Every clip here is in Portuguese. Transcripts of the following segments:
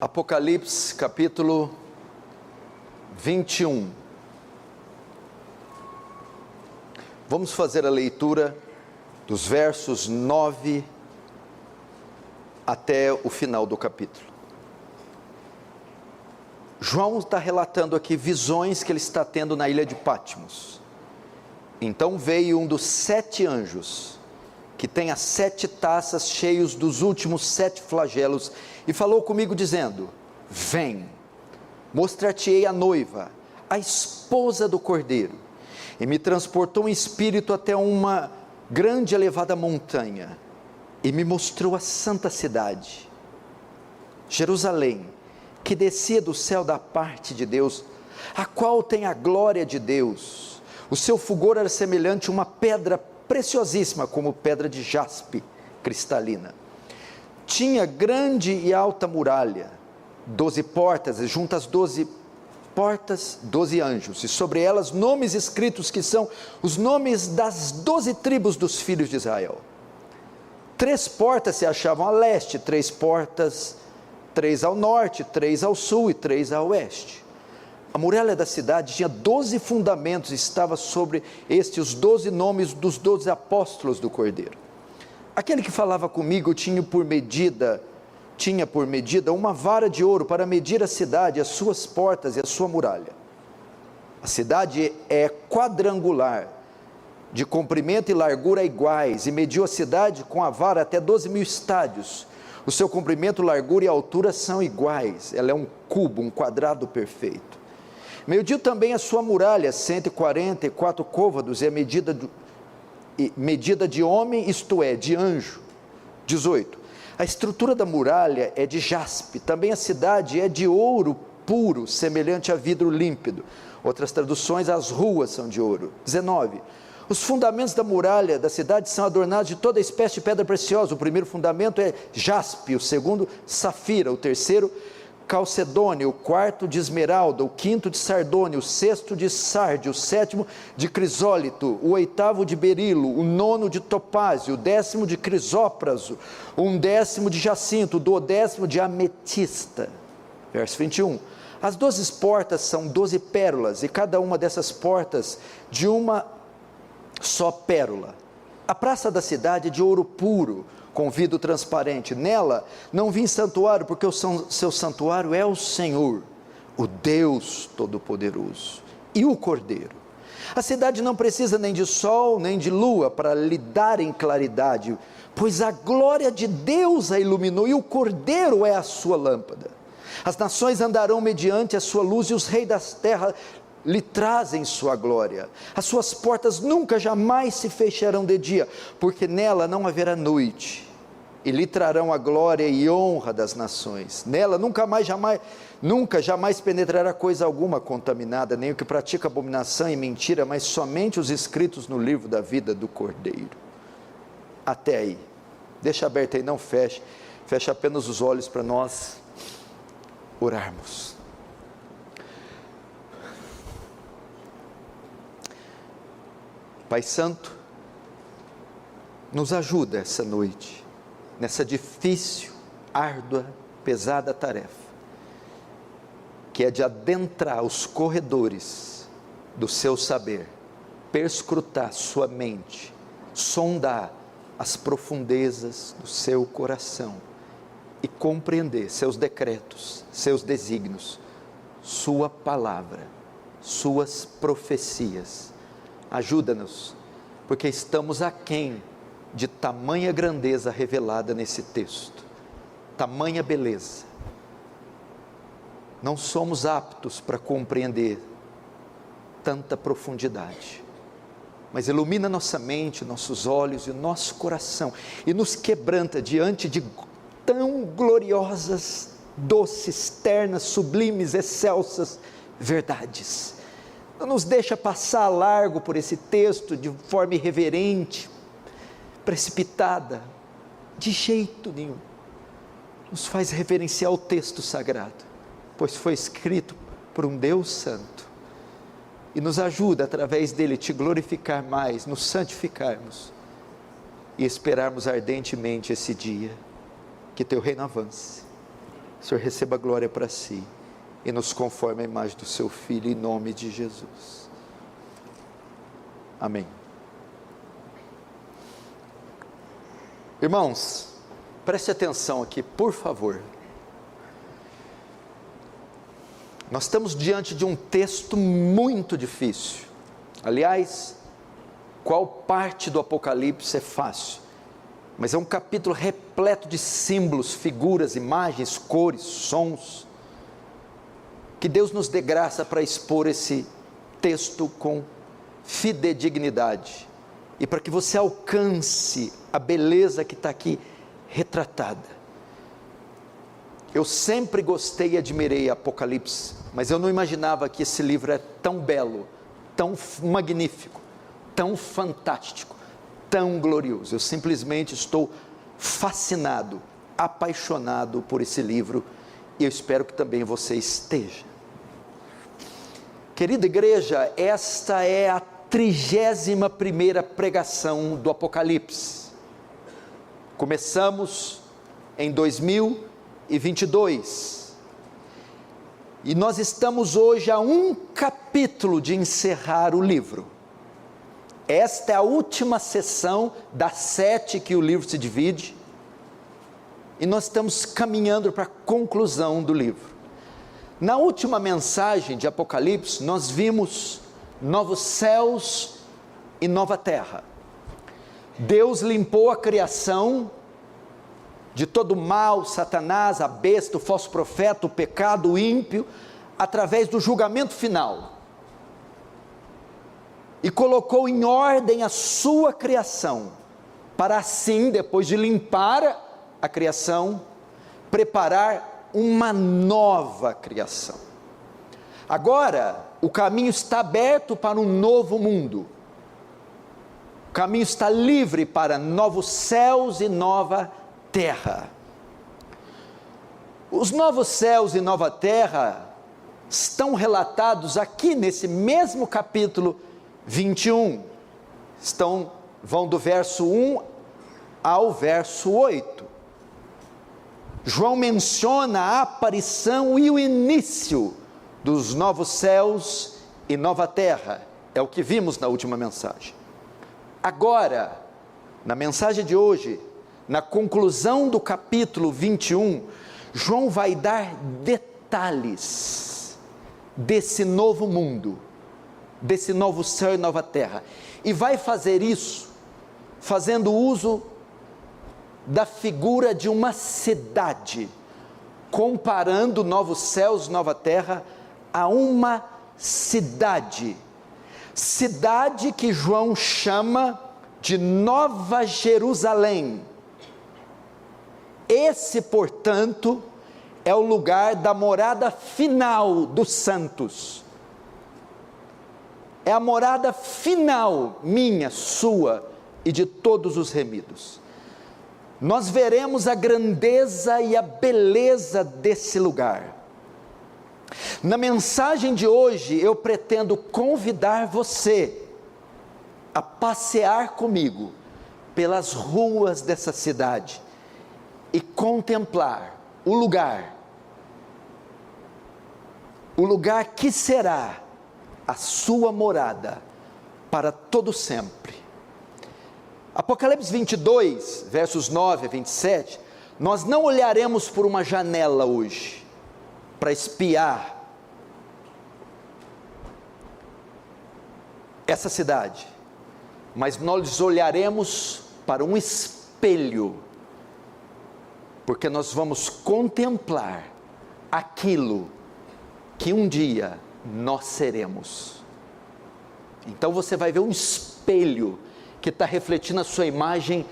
Apocalipse capítulo 21. Vamos fazer a leitura dos versos 9 até o final do capítulo. João está relatando aqui visões que ele está tendo na ilha de Patmos. Então veio um dos 7 anjos, que tem as 7 taças cheios dos últimos 7 flagelos, e falou comigo dizendo: vem, mostrar-te-ei a noiva, a esposa do Cordeiro. E me transportou em espírito até uma grande e elevada montanha, e me mostrou a santa cidade, Jerusalém, que descia do céu da parte de Deus, a qual tem a glória de Deus. O seu fulgor era semelhante a uma pedra preciosíssima, como pedra de jaspe cristalina. Tinha grande e alta muralha, 12 portas, e junto às 12 portas, 12 anjos, e sobre elas nomes escritos, que são os nomes das 12 tribos dos filhos de Israel. 3 portas se achavam a leste, 3 portas, 3 ao norte, 3 ao sul e 3 a oeste. A muralha da cidade tinha 12 fundamentos, estava sobre os 12 nomes dos 12 apóstolos do Cordeiro. Aquele que falava comigo tinha por medida uma vara de ouro para medir a cidade, as suas portas e a sua muralha. A cidade é quadrangular, de comprimento e largura iguais, e mediu a cidade com a vara até 12.000 estádios. O seu comprimento, largura e altura são iguais, ela é um cubo, um quadrado perfeito. Mediu também a sua muralha, 144 côvados, e a medida de homem, isto é, de anjo. 18. A estrutura da muralha é de jaspe, também a cidade é de ouro puro, semelhante a vidro límpido. Outras traduções, as ruas são de ouro. 19. Os fundamentos da muralha da cidade são adornados de toda espécie de pedra preciosa. O primeiro fundamento é jaspe, o segundo safira, o terceiro calcedônio, o quarto de esmeralda, o quinto de sardônio, o sexto de sárdio, o sétimo de crisólito, o oitavo de berilo, o nono de topázio, o 10º de crisópraso, o 11º de jacinto, o 12º de ametista. Verso 21. As 12 portas são 12 pérolas, e cada uma dessas portas de uma só pérola. A praça da cidade é de ouro puro, com vidro transparente. Nela não vi santuário, porque o seu santuário é o Senhor, o Deus Todo-Poderoso, e o Cordeiro. A cidade não precisa nem de sol, nem de lua, para lhe darem claridade, pois a glória de Deus a iluminou, e o Cordeiro é a sua lâmpada. As nações andarão mediante a sua luz, e os reis das terras lhe trazem sua glória. As suas portas nunca jamais se fecharão de dia, porque nela não haverá noite, e lhe trarão a glória e honra das nações. Nela nunca jamais penetrará coisa alguma contaminada, nem o que pratica abominação e mentira, mas somente os escritos no livro da vida do Cordeiro. Até aí, deixa aberto aí, não feche apenas os olhos para nós orarmos. Pai Santo, nos ajuda essa noite, nessa difícil, árdua, pesada tarefa, que é de adentrar os corredores do seu saber, perscrutar sua mente, sondar as profundezas do seu coração e compreender seus decretos, seus desígnios, sua palavra, suas profecias. Ajuda-nos, porque estamos aquém de tamanha grandeza revelada nesse texto, tamanha beleza. Não somos aptos para compreender tanta profundidade, mas ilumina nossa mente, nossos olhos e nosso coração, e nos quebranta diante de tão gloriosas, doces, ternas, sublimes, excelsas verdades. Não nos deixa passar largo por esse texto de forma irreverente, precipitada, de jeito nenhum. Nos faz reverenciar o texto sagrado, pois foi escrito por um Deus santo, e nos ajuda através dele te glorificar mais, nos santificarmos e esperarmos ardentemente esse dia, que teu reino avance. o Senhor receba a glória para si e nos conforme a imagem do seu Filho, em nome de Jesus. Amém. Irmãos, preste atenção aqui, por favor. Nós estamos diante de um texto muito difícil. Aliás, qual parte do Apocalipse é fácil? Mas é um capítulo repleto de símbolos, figuras, imagens, cores, sons. Que Deus nos dê graça para expor esse texto com fidedignidade e para que você alcance a beleza que está aqui retratada. Eu sempre gostei e admirei Apocalipse, mas eu não imaginava que esse livro é tão belo, tão magnífico, tão fantástico, tão glorioso. Eu simplesmente estou fascinado, apaixonado por esse livro, e eu espero que também você esteja. Querida igreja, esta é a 31ª pregação do Apocalipse. Começamos em 2022, e nós estamos hoje a um capítulo de encerrar o livro. Esta é a última sessão das 7 que o livro se divide, e nós estamos caminhando para a conclusão do livro. Na última mensagem de Apocalipse, nós vimos novos céus e nova terra. Deus limpou a criação de todo o mal, Satanás, a besta, o falso profeta, o pecado, o ímpio, através do julgamento final. E colocou em ordem a sua criação, para assim, depois de limpar a criação, preparar uma nova criação. Agora, o caminho está aberto para um novo mundo. O caminho está livre para novos céus e nova terra. Os novos céus e nova terra estão relatados aqui nesse mesmo capítulo 21. Vão do verso 1 ao verso 8. João menciona a aparição e o início dos novos céus e nova terra. É o que vimos na última mensagem. Agora, na mensagem de hoje, na conclusão do capítulo 21, João vai dar detalhes desse novo mundo, desse novo céu e nova terra. E vai fazer isso fazendo uso da figura de uma cidade, comparando novos céus e nova terra a uma cidade que João chama de Nova Jerusalém. Esse, portanto, é o lugar da morada final dos santos, é a morada final, minha, sua e de todos os remidos. Nós veremos a grandeza e a beleza desse lugar. Na mensagem de hoje, eu pretendo convidar você a passear comigo pelas ruas dessa cidade e contemplar o lugar que será a sua morada para todo sempre. Apocalipse 22, versos 9 a 27, nós não olharemos por uma janela hoje, para espiar essa cidade, mas nós olharemos para um espelho, porque nós vamos contemplar aquilo que um dia nós seremos. Então você vai ver um espelho que está refletindo a sua imagem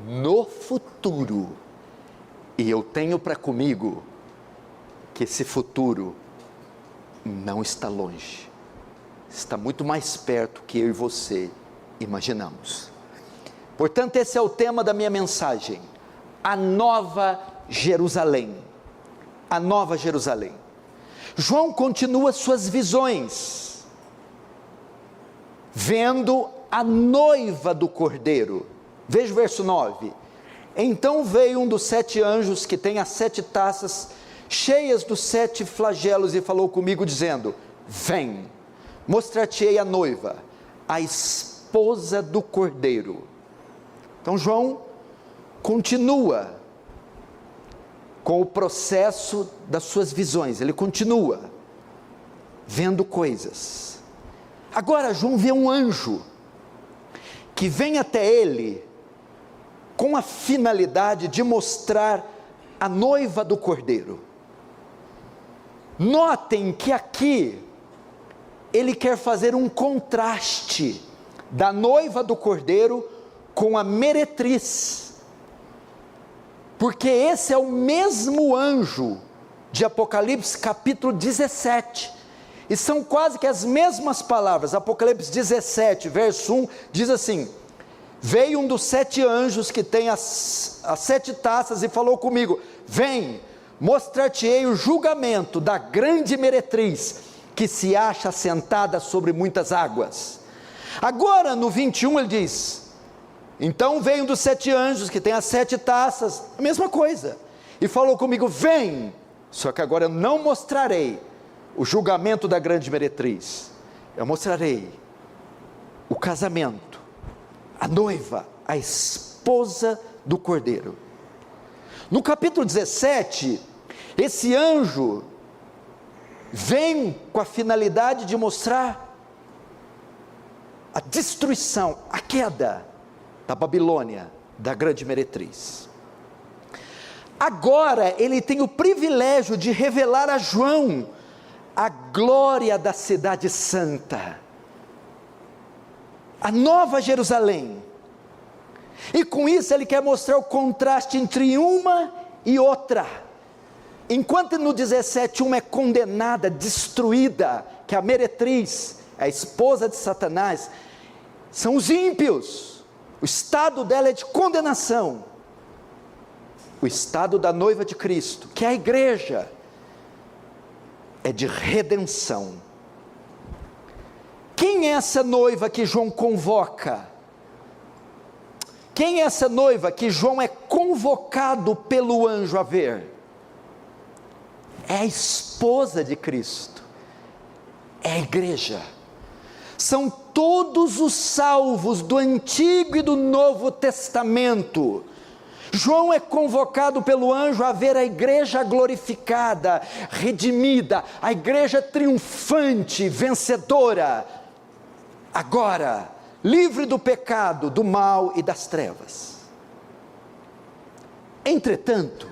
no futuro, e eu tenho para comigo que esse futuro não está longe, está muito mais perto que eu e você imaginamos. Portanto, esse é o tema da minha mensagem: a Nova Jerusalém. A Nova Jerusalém. João continua suas visões, vendo a noiva do Cordeiro. Veja o verso 9. Então veio um dos 7 anjos que tem as 7 taças cheias dos 7 flagelos, e falou comigo dizendo: vem, mostrar-te-ei a noiva, a esposa do Cordeiro. Então João continua com o processo das suas visões, ele continua vendo coisas. Agora João vê um anjo, que vem até ele, com a finalidade de mostrar a noiva do Cordeiro. Notem que aqui, ele quer fazer um contraste, da noiva do Cordeiro, com a meretriz, porque esse é o mesmo anjo, de Apocalipse capítulo 17, e são quase que as mesmas palavras. Apocalipse 17, verso 1, diz assim: veio um dos 7 anjos que tem as 7 taças e falou comigo: vem, mostrar-te-ei o julgamento da grande meretriz, que se acha sentada sobre muitas águas. Agora no 21 ele diz: então veio um dos 7 anjos que tem as 7 taças, a mesma coisa, e falou comigo: vem, só que agora eu não mostrarei o julgamento da grande meretriz, eu mostrarei o casamento, a noiva, a esposa do Cordeiro. No capítulo 17, esse anjo vem com a finalidade de mostrar a destruição, a queda da Babilônia, da grande meretriz. Agora ele tem o privilégio de revelar a João a glória da cidade santa, a nova Jerusalém, e com isso ele quer mostrar o contraste entre uma e outra. Enquanto no 17, uma é condenada, destruída, que é a meretriz, a esposa de Satanás, são os ímpios, o estado dela é de condenação. O estado da noiva de Cristo, que é a igreja, é de redenção. Quem é essa noiva que João convoca? Quem é essa noiva que João é convocado pelo anjo a ver? É a esposa de Cristo, é a igreja. São todos os salvos do Antigo e do Novo Testamento. João é convocado pelo anjo a ver a igreja glorificada, redimida, a igreja triunfante, vencedora, agora livre do pecado, do mal e das trevas. Entretanto,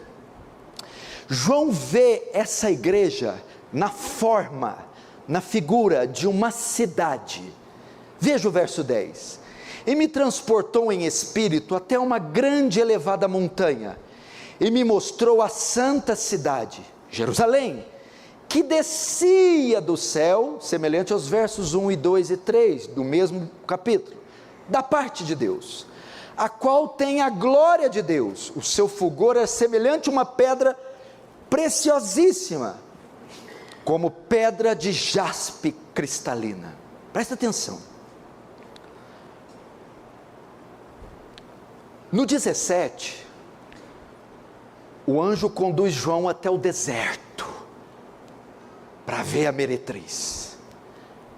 João vê essa igreja na forma, na figura de uma cidade. Veja o verso 10. E me transportou em espírito até uma grande e elevada montanha, e me mostrou a santa cidade, Jerusalém, que descia do céu, semelhante aos versos 1 e 2 e 3, do mesmo capítulo, da parte de Deus, a qual tem a glória de Deus. O seu fulgor é semelhante a uma pedra preciosíssima, como pedra de jaspe cristalina. Presta atenção. No 17, o anjo conduz João até o deserto, para ver a meretriz.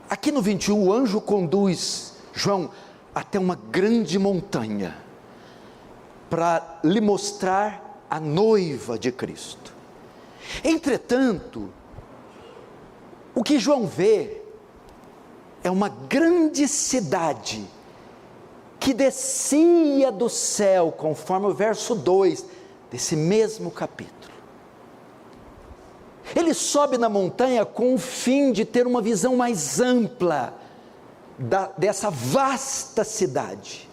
Aqui no 21, o anjo conduz João até uma grande montanha, para lhe mostrar a noiva de Cristo. Entretanto, o que João vê é uma grande cidade, que descia do céu, conforme o verso 2, desse mesmo capítulo. Ele sobe na montanha com o fim de ter uma visão mais ampla, dessa vasta cidade.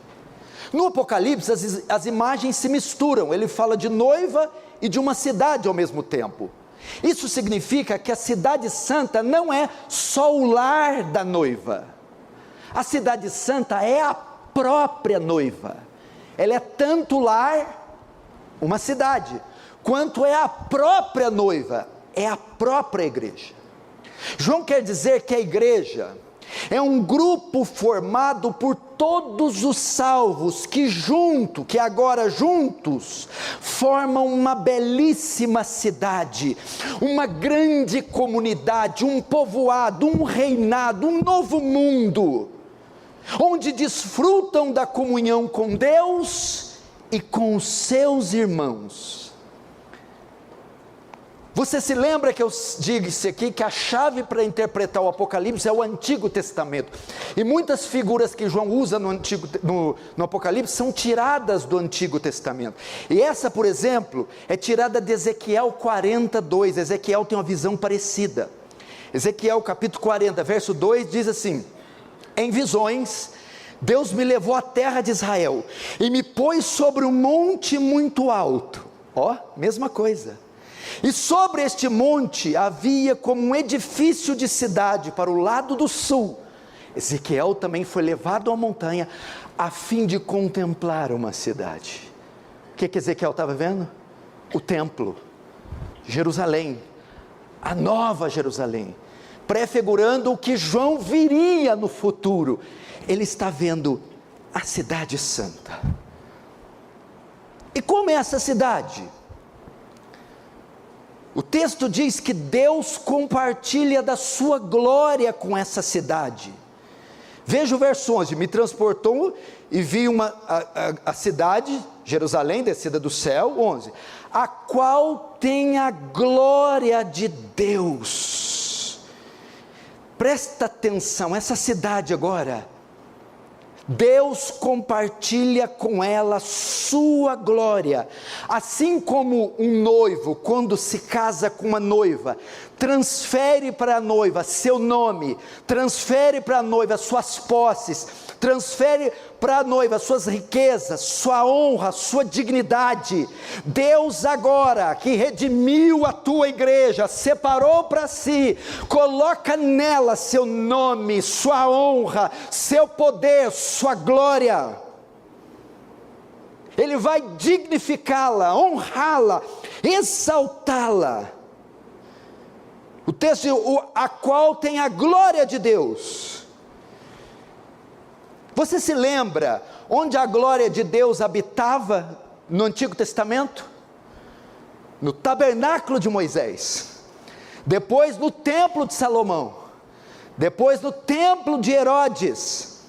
No Apocalipse as imagens se misturam, ele fala de noiva e de uma cidade ao mesmo tempo. Isso significa que a cidade santa não é só o lar da noiva, a cidade santa é a própria noiva, ela é tanto lar, uma cidade, quanto é a própria noiva, é a própria igreja. João quer dizer que a igreja É um grupo formado por todos os salvos que agora juntos formam uma belíssima cidade, uma grande comunidade, um povoado, um reinado, um novo mundo, onde desfrutam da comunhão com Deus e com os seus irmãos. Você se lembra que eu disse aqui que a chave para interpretar o Apocalipse é o Antigo Testamento, e muitas figuras que João usa no Apocalipse são tiradas do Antigo Testamento, e essa, por exemplo, é tirada de Ezequiel 42, Ezequiel tem uma visão parecida. Ezequiel capítulo 40, verso 2 diz assim: em visões, Deus me levou à terra de Israel, e me pôs sobre um monte muito alto, mesma coisa, e sobre este monte havia como um edifício de cidade para o lado do sul. Ezequiel também foi levado à montanha a fim de contemplar uma cidade. O que Ezequiel estava vendo? O templo, Jerusalém, a nova Jerusalém, prefigurando o que João viria no futuro. Ele está vendo a cidade santa. E como é essa cidade? O texto diz que Deus compartilha da sua glória com essa cidade. Veja o verso 11: me transportou e vi a cidade, Jerusalém, descida do céu, 11, a qual tem a glória de Deus. Presta atenção, essa cidade agora, Deus compartilha com ela sua glória, assim como um noivo, quando se casa com uma noiva, transfere para a noiva seu nome, transfere para a noiva suas posses, transfere para a noiva suas riquezas, sua honra, sua dignidade. Deus agora, que redimiu a tua igreja, separou para si, coloca nela seu nome, sua honra, seu poder, sua glória. Ele vai dignificá-la, honrá-la, exaltá-la. O texto diz, a qual tem a glória de Deus. Você se lembra onde a glória de Deus habitava no Antigo Testamento? No tabernáculo de Moisés, depois no templo de Salomão, depois no templo de Herodes.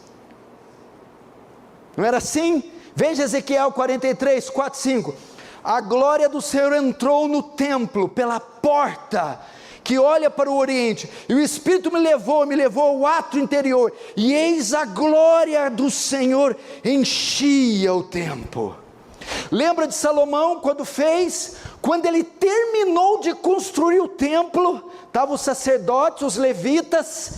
Não era assim? Veja Ezequiel 43, 4, 5. A glória do Senhor entrou no templo pela porta que olha para o oriente, e o Espírito me levou ao átrio interior, e eis a glória do Senhor enchia o templo. Lembra de Salomão quando ele terminou de construir o templo, estavam os sacerdotes, os levitas,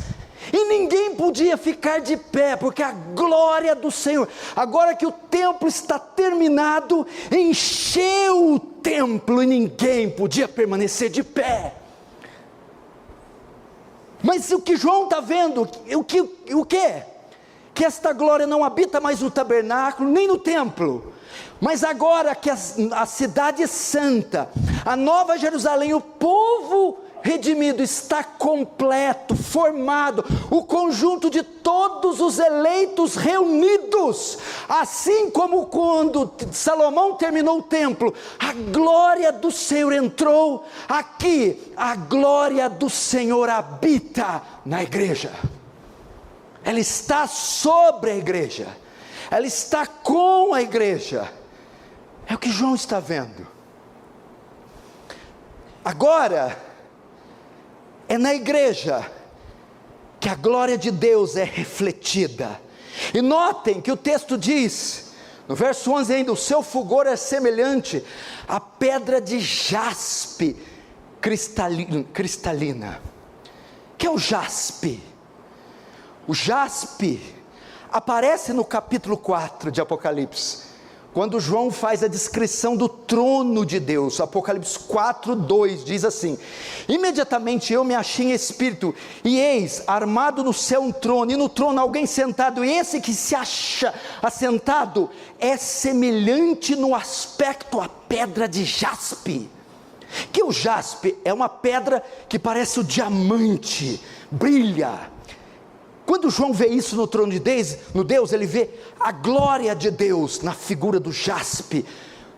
e ninguém podia ficar de pé, porque a glória do Senhor, agora que o templo está terminado, encheu o templo, e ninguém podia permanecer de pé. Mas o que João está vendo, o que? Que esta glória não habita mais no tabernáculo, nem no templo, mas agora que a cidade santa, a nova Jerusalém, o povo redimido está completo, formado, o conjunto de todos os eleitos reunidos, assim como quando Salomão terminou o templo, a glória do Senhor entrou, aqui a glória do Senhor habita na igreja, ela está sobre a igreja, ela está com a igreja, é o que João está vendo. Agora, é na igreja que a glória de Deus é refletida. E notem que o texto diz, no verso 11 ainda, o seu fulgor é semelhante a pedra de jaspe cristalina. O que é o jaspe? O jaspe aparece no capítulo 4 de Apocalipse, quando João faz a descrição do trono de Deus. Apocalipse 4, 2 diz assim: imediatamente eu me achei em espírito, e eis, armado no céu um trono, e no trono alguém sentado, e esse que se acha assentado, é semelhante no aspecto à pedra de jaspe. Que o jaspe é uma pedra que parece o diamante, brilha, Quando João vê isso no trono de Deus, ele vê a glória de Deus na figura do jaspe.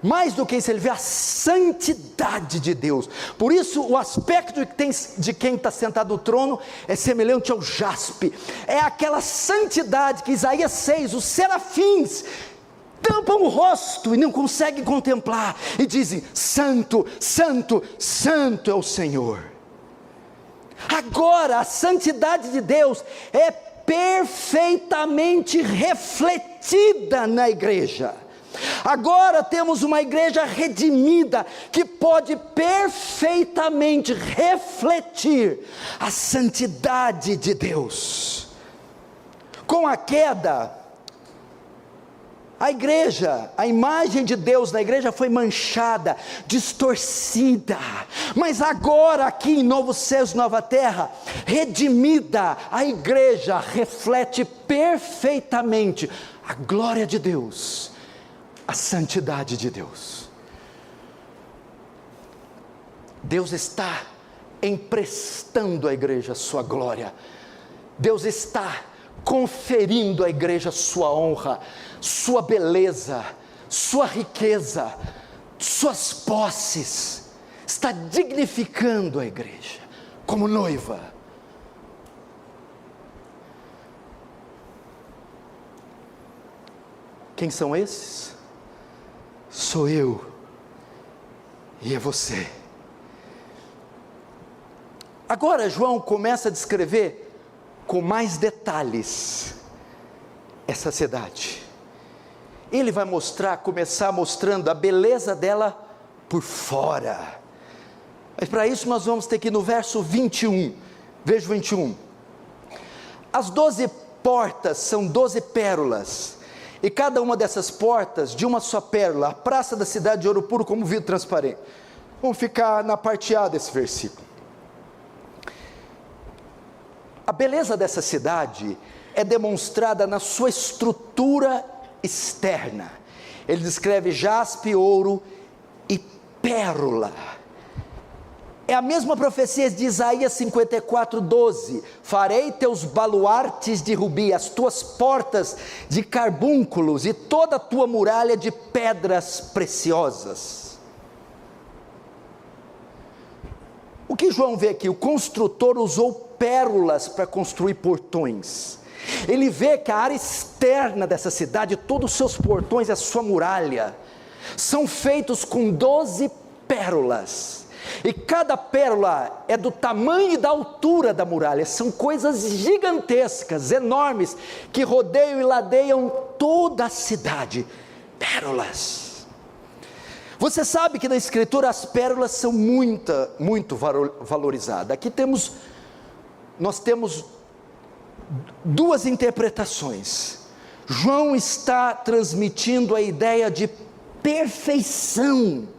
Mais do que isso, ele vê a santidade de Deus. Por isso o aspecto de quem está sentado no trono é semelhante ao jaspe. É aquela santidade que Isaías 6, os serafins tampam o rosto e não conseguem contemplar, e dizem: santo, santo, santo é o Senhor. Agora a santidade de Deus é perfeitamente refletida na igreja. Agora temos uma igreja redimida, que pode perfeitamente refletir a santidade de Deus. Com a queda, a igreja, a imagem de Deus na igreja foi manchada, distorcida, mas agora aqui em Novo Céus, Nova Terra, redimida, a igreja reflete perfeitamente a glória de Deus, a santidade de Deus. Deus está emprestando à igreja sua glória, Deus está conferindo à igreja sua honra, sua beleza, sua riqueza, suas posses, está dignificando a igreja como noiva. Quem são esses? Sou eu e é você. Agora João começa a descrever com mais detalhes essa cidade. Ele vai começar mostrando a beleza dela por fora. Mas para isso nós vamos ter que ir no verso 21, veja o 21. As 12 portas são 12 pérolas, e cada uma dessas portas de uma só pérola. A praça da cidade de ouro puro como vidro transparente. Vamos ficar na parte A desse versículo. A beleza dessa cidade é demonstrada na sua estrutura externa. Ele descreve jaspe, ouro e pérola. É a mesma profecia de Isaías 54:12. Farei teus baluartes de rubi, as tuas portas de carbúnculos e toda a tua muralha de pedras preciosas. O que João vê aqui? O construtor usou pérolas para construir portões. Ele vê que a área externa dessa cidade, todos os seus portões, a sua muralha, são feitos com 12 pérolas. E cada pérola é do tamanho e da altura da muralha. São coisas gigantescas, enormes, que rodeiam e ladeiam toda a cidade. Pérolas. Você sabe que na escritura as pérolas são muito valorizadas. Aqui nós temos duas interpretações. João está transmitindo a ideia de perfeição.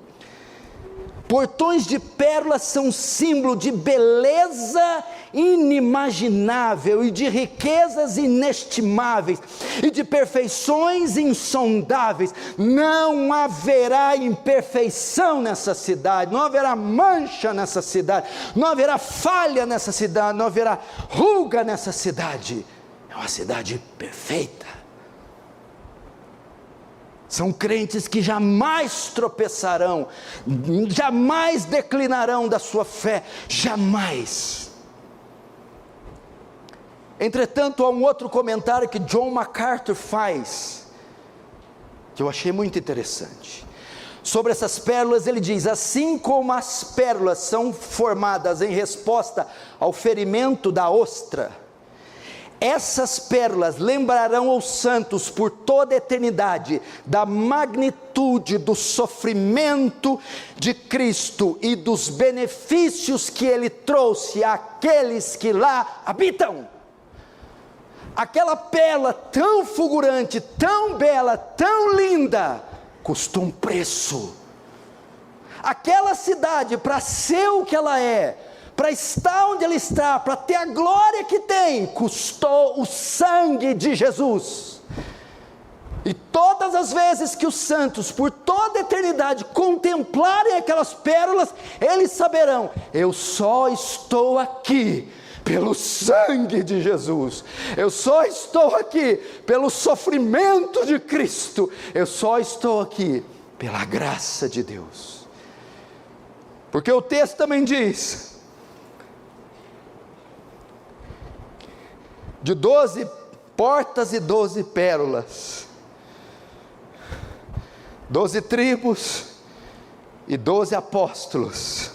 Portões de pérolas são símbolo de beleza inimaginável e de riquezas inestimáveis e de perfeições insondáveis. Não haverá imperfeição nessa cidade, não haverá mancha nessa cidade, não haverá falha nessa cidade, não haverá ruga nessa cidade. É uma cidade perfeita. São crentes que jamais tropeçarão, jamais declinarão da sua fé, jamais. Entretanto, há um outro comentário que John MacArthur faz, que eu achei muito interessante. Sobre essas pérolas ele diz: assim como as pérolas são formadas em resposta ao ferimento da ostra, essas pérolas lembrarão aos santos por toda a eternidade da magnitude do sofrimento de Cristo e dos benefícios que Ele trouxe àqueles que lá habitam. Aquela pérola tão fulgurante, tão bela, tão linda, custou um preço. Aquela cidade, para ser o que ela é, para estar onde ele está, para ter a glória que tem, custou o sangue de Jesus. E todas as vezes que os santos, por toda a eternidade, contemplarem aquelas pérolas, eles saberão: eu só estou aqui pelo sangue de Jesus, eu só estou aqui pelo sofrimento de Cristo, eu só estou aqui pela graça de Deus. Porque o texto também diz, de 12 portas e 12 pérolas, 12 tribos e 12 apóstolos,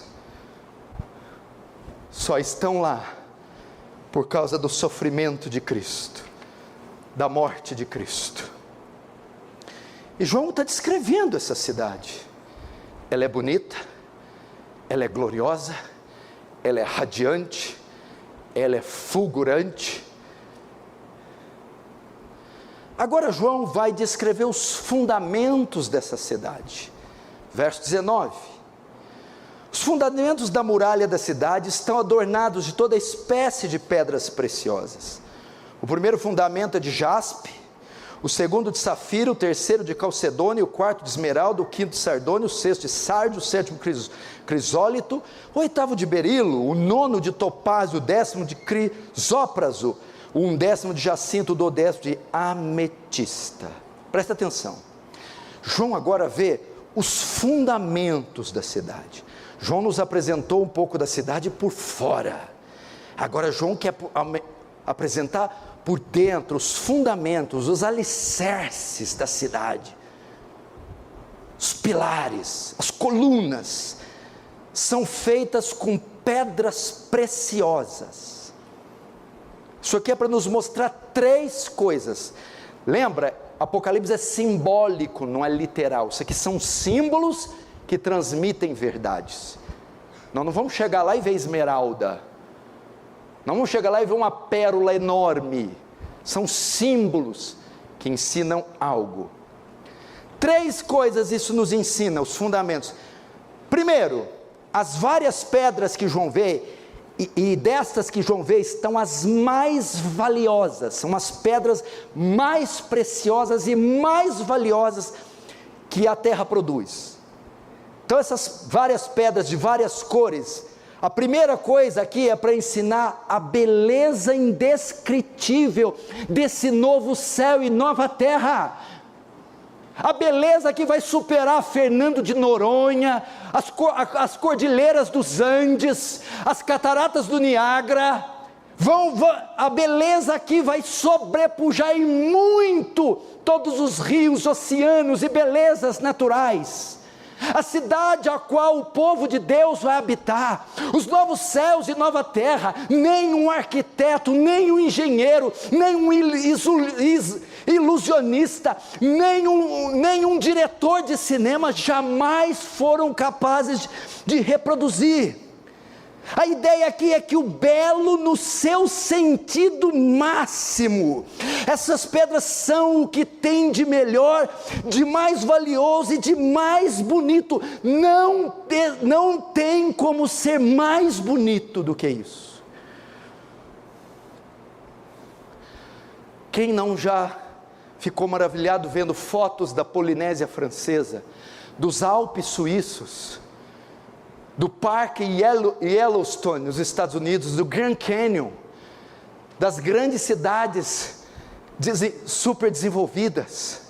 só estão lá por causa do sofrimento de Cristo, da morte de Cristo. E João está descrevendo essa cidade. Ela é bonita, ela é gloriosa, ela é radiante, ela é fulgurante. Agora João vai descrever os fundamentos dessa cidade. Verso 19: os fundamentos da muralha da cidade estão adornados de toda espécie de pedras preciosas. O primeiro fundamento é de jaspe, o segundo de safira, o terceiro de calcedônia, o quarto de esmeralda, o quinto de sardônio, o sexto de sárdio, o sétimo crisólito, o oitavo de berilo, o nono de topázio, o décimo de crisópraso, o undécimo de jacinto, o dodécimo de ametista. Presta atenção, João agora vê os fundamentos da cidade. João nos apresentou um pouco da cidade por fora, agora João quer apresentar por dentro os fundamentos, os alicerces da cidade. Os pilares, as colunas, são feitas com pedras preciosas. Isso aqui é para nos mostrar 3 coisas. Lembra, Apocalipse é simbólico, não é literal. Isso aqui são símbolos que transmitem verdades. Nós não vamos chegar lá e ver esmeralda, não vamos chegar lá e ver uma pérola enorme. São símbolos que ensinam algo. 3 coisas isso nos ensina, os fundamentos. Primeiro, as várias pedras que João vê, e destas que João vê, estão as mais valiosas, são as pedras mais preciosas e mais valiosas que a terra produz. Então essas várias pedras de várias cores, a primeira coisa aqui é para ensinar a beleza indescritível desse novo céu e nova terra. A beleza que vai superar Fernando de Noronha, as cordilheiras dos Andes, as cataratas do Niágara. A beleza aqui vai sobrepujar em muito todos os rios, oceanos e belezas naturais. A cidade a qual o povo de Deus vai habitar, os novos céus e nova terra, nem um arquiteto, nem um engenheiro, nem um ilusionista, nem um diretor de cinema jamais foram capazes de reproduzir. A ideia aqui é que o belo no seu sentido máximo, essas pedras são o que tem de melhor, de mais valioso e de mais bonito. Não tem como ser mais bonito do que isso. Quem não já ficou maravilhado vendo fotos da Polinésia Francesa, dos Alpes suíços, do Parque Yellowstone nos Estados Unidos, do Grand Canyon, das grandes cidades super desenvolvidas?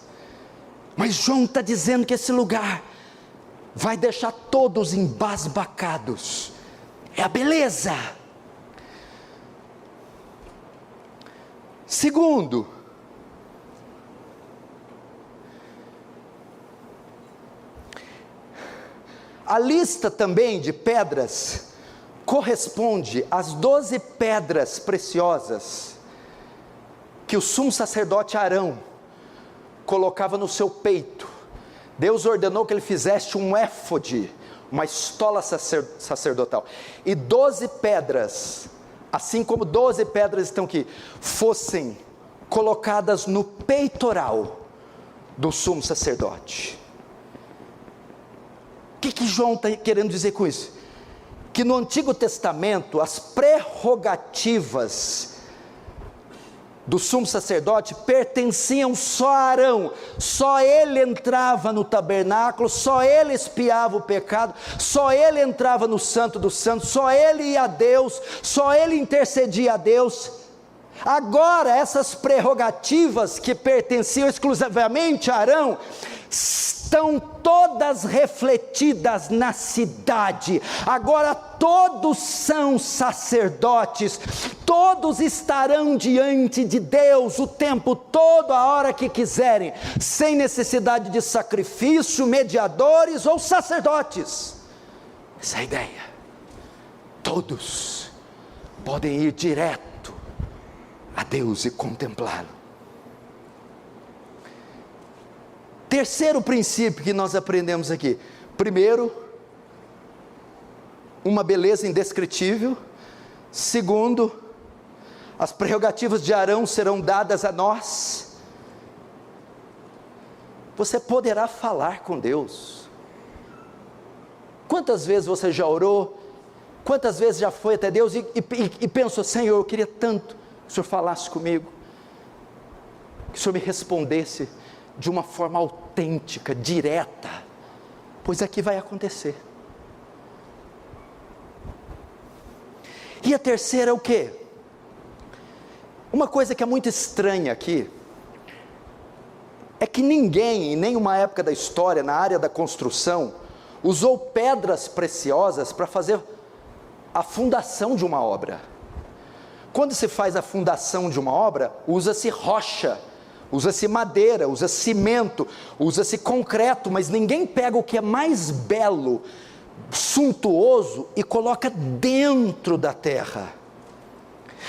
Mas João está dizendo que esse lugar vai deixar todos embasbacados. É a beleza. Segundo, a lista também de pedras corresponde às 12 pedras preciosas que o sumo sacerdote Arão colocava no seu peito. Deus ordenou que ele fizesse um éfode, uma estola sacerdotal, e 12 pedras, assim como 12 pedras estão aqui, fossem colocadas no peitoral do sumo sacerdote. O que João está querendo dizer com isso? Que no Antigo Testamento as prerrogativas do sumo sacerdote pertenciam só a Arão, só ele entrava no tabernáculo, só ele expiava o pecado, só ele entrava no santo dos santos, só ele ia a Deus, só ele intercedia a Deus. Agora essas prerrogativas que pertenciam exclusivamente a Arão, estão todas refletidas na cidade. Agora todos são sacerdotes, todos estarão diante de Deus o tempo todo, a hora que quiserem, sem necessidade de sacrifício, mediadores ou sacerdotes. Essa é a ideia. Todos podem ir direto a Deus e contemplá-lo. Terceiro princípio que nós aprendemos aqui. Primeiro, uma beleza indescritível. Segundo, as prerrogativas de Arão serão dadas a nós. Você poderá falar com Deus. Quantas vezes você já orou? Quantas vezes já foi até Deus e pensou: Senhor, eu queria tanto que o Senhor falasse comigo, que o Senhor me respondesse de uma forma autêntica, direta, pois aqui vai acontecer. E a terceira é o quê? Uma coisa que é muito estranha aqui, é que ninguém, em nenhuma época da história, na área da construção, usou pedras preciosas para fazer a fundação de uma obra. Quando se faz a fundação de uma obra, usa-se rocha, usa-se madeira, usa-se cimento, usa-se concreto, mas ninguém pega o que é mais belo, suntuoso e coloca dentro da terra.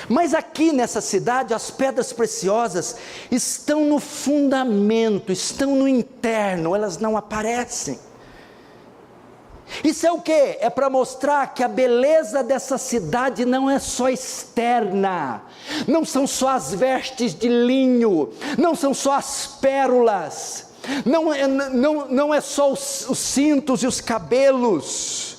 Mas aqui nessa cidade, as pedras preciosas estão no fundamento, estão no interno, elas não aparecem. Isso é o quê? É para mostrar que a beleza dessa cidade não é só externa, não são só as vestes de linho, não são só as pérolas, não é só os cintos e os cabelos.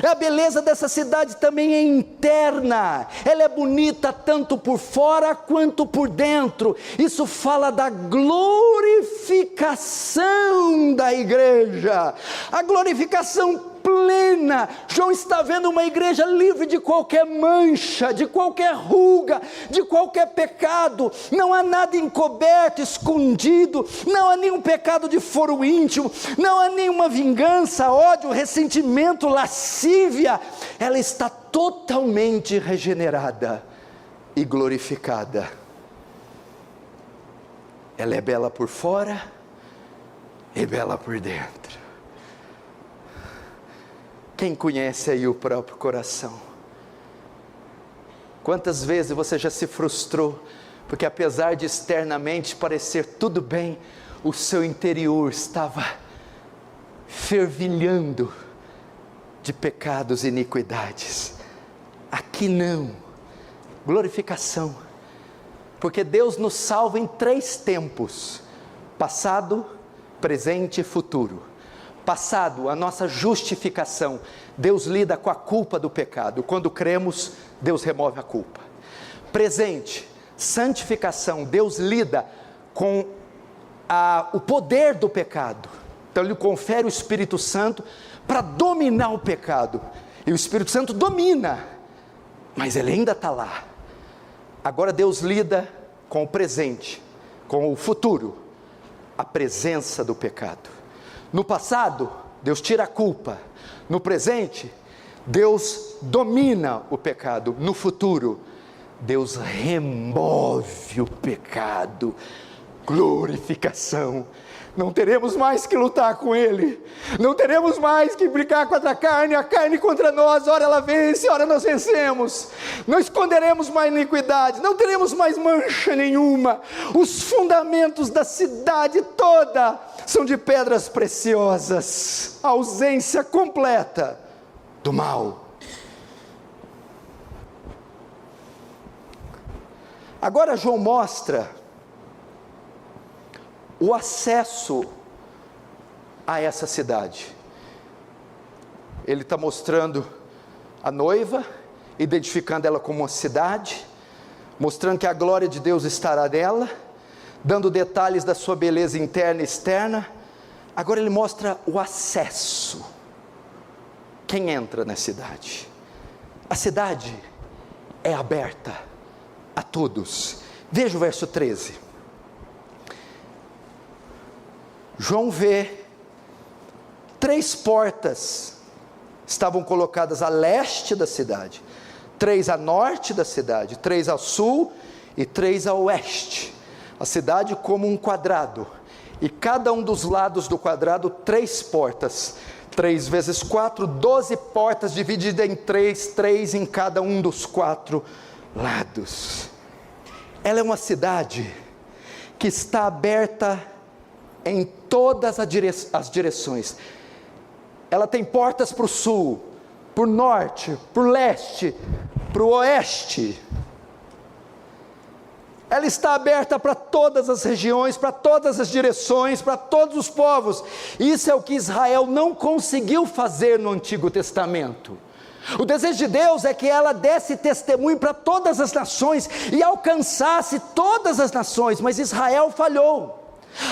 A beleza dessa cidade também é interna, ela é bonita tanto por fora quanto por dentro. Isso fala da glorificação da igreja, a glorificação plena. João está vendo uma igreja livre de qualquer mancha, de qualquer ruga, de qualquer pecado. Não há nada encoberto, escondido, não há nenhum pecado de foro íntimo, não há nenhuma vingança, ódio, ressentimento, lascívia. Ela está totalmente regenerada e glorificada. Ela é bela por fora e bela por dentro. Quem conhece aí o próprio coração? Quantas vezes você já se frustrou, porque apesar de externamente parecer tudo bem, o seu interior estava fervilhando de pecados e iniquidades? Aqui não, glorificação, porque Deus nos salva em 3 tempos: passado, presente e futuro. Passado, a nossa justificação, Deus lida com a culpa do pecado. Quando cremos, Deus remove a culpa. Presente, santificação, Deus lida com o poder do pecado. Então Ele confere o Espírito Santo para dominar o pecado, e o Espírito Santo domina, mas ele ainda está lá. Agora Deus lida com o presente, com o futuro, a presença do pecado. No passado, Deus tira a culpa. No presente, Deus domina o pecado. No futuro, Deus remove o pecado. Glorificação. Não teremos mais que lutar com ele, não teremos mais que brigar contra a carne contra nós, ora ela vence, ora nós vencemos. Não esconderemos mais iniquidade, não teremos mais mancha nenhuma. Os fundamentos da cidade toda são de pedras preciosas, a ausência completa do mal. Agora João mostra o acesso a essa cidade. Ele está mostrando a noiva, identificando ela como uma cidade, mostrando que a glória de Deus estará nela, dando detalhes da sua beleza interna e externa. Agora ele mostra o acesso. Quem entra na cidade? A cidade é aberta a todos. Veja o verso 13. João vê 3 portas estavam colocadas a leste da cidade, 3 a norte da cidade, 3 ao sul e 3 a oeste. A cidade como um quadrado, e cada um dos lados do quadrado 3 portas, 3 vezes 4, 12 portas divididas em 3 em cada um dos 4 lados. Ela é uma cidade que está aberta em todas as direções. Ela tem portas para o sul, para o norte, para o leste, para o oeste. Ela está aberta para todas as regiões, para todas as direções, para todos os povos. Isso é o que Israel não conseguiu fazer no Antigo Testamento. O desejo de Deus é que ela desse testemunho para todas as nações e alcançasse todas as nações, mas Israel falhou.